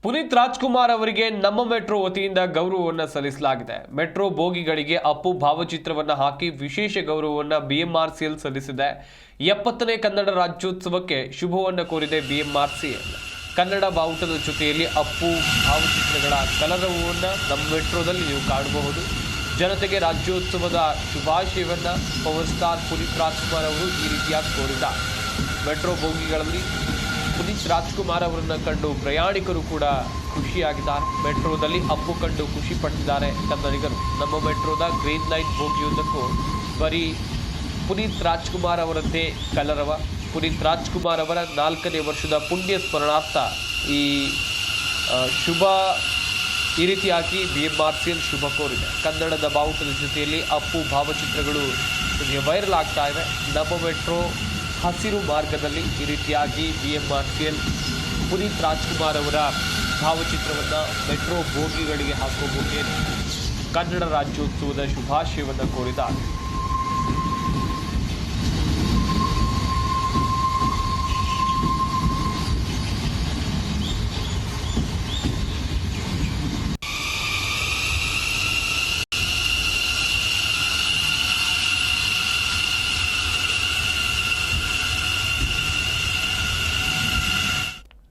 ಪುನೀತ್ ರಾಜ್ಕುಮಾರ್ ಅವರಿಗೆ ನಮ್ಮ ಮೆಟ್ರೋ ವತಿಯಿಂದ ಗೌರವವನ್ನು ಸಲ್ಲಿಸಲಾಗಿದೆ. ಮೆಟ್ರೋ ಬೋಗಿಗಳಿಗೆ ಅಪ್ಪು ಭಾವಚಿತ್ರವನ್ನು ಹಾಕಿ ವಿಶೇಷ ಗೌರವವನ್ನು ಬಿಎಂಆರ್ಸಿಎಲ್ ಸಲ್ಲಿಸಿದೆ. 70ನೇ ಕನ್ನಡ ರಾಜ್ಯೋತ್ಸವಕ್ಕೆ ಶುಭವನ್ನು ಕೋರಿದೆ ಬಿಎಂಆರ್ಸಿಎಲ್. ಕನ್ನಡ ಬಾವುಟದ ಜೊತೆಯಲ್ಲಿ ಅಪ್ಪು ಭಾವಚಿತ್ರಗಳ ಕಲರವವನ್ನು ನಮ್ಮ ಮೆಟ್ರೋದಲ್ಲಿ ನೀವು ಕಾಣಬಹುದು. ಜನತೆಗೆ ರಾಜ್ಯೋತ್ಸವದ ಶುಭಾಶಯವನ್ನು ಪವರ್ ಸ್ಟಾರ್ ಪುನೀತ್ ರಾಜ್ಕುಮಾರ್ ಅವರು ಈ ರೀತಿಯಾಗಿ ಕೋರಿದ್ದಾರೆ. ಮೆಟ್ರೋ ಬೋಗಿಗಳಲ್ಲಿ ಪುನೀತ್ ರಾಜ್ಕುಮಾರ್ ಅವರನ್ನು ಕಂಡು ಪ್ರಯಾಣಿಕರು ಕೂಡ ಖುಷಿಯಾಗಿದ್ದಾರೆ. ಮೆಟ್ರೋದಲ್ಲಿ ಅಪ್ಪು ಕಂಡು ಖುಷಿ ಪಟ್ಟಿದ್ದಾರೆ ಕನ್ನಡಿಗರು. ನಮ್ಮ ಮೆಟ್ರೋದ ಗ್ರೀನ್ ಲೈನ್ ಬೋಗಿಯುದ್ದಕ್ಕೂ ಬರೀ ಪುನೀತ್ ರಾಜ್ಕುಮಾರ್ ಅವರದ್ದೇ ಕಲರವ. ಪುನೀತ್ ರಾಜ್ಕುಮಾರ್ ಅವರ 4ನೇ ವರ್ಷದ ಪುಣ್ಯ ಸ್ಮರಣಾರ್ಥ ಈ ರೀತಿಯಾಗಿ ಬಿಎಂಆರ್ಸಿಎಲ್ ಶುಭ ಕೋರಿದೆ. ಕನ್ನಡದ ಬಾವುಟದ ಜೊತೆಯಲ್ಲಿ ಅಪ್ಪು ಭಾವಚಿತ್ರಗಳು ವೈರಲ್ ಆಗ್ತಾ ಇವೆ. ನಮ್ಮ ಮೆಟ್ರೋ ಹಸಿರು ಮಾರ್ಗದಲ್ಲಿ ಈ ರೀತಿಯಾಗಿ ಬಿಎಂಆರ್ಸಿಎಲ್ ಪುನೀತ್ ರಾಜ್ಕುಮಾರ್ ಅವರ ಭಾವಚಿತ್ರವನ್ನು ಮೆಟ್ರೋ ಬೋಗಿಗಳಿಗೆ ಹಾಕೋಬೋಕೆ ಕನ್ನಡ ರಾಜ್ಯೋತ್ಸವದ ಶುಭಾಶಯವನ್ನು ಕೋರಿದ್ದಾರೆ.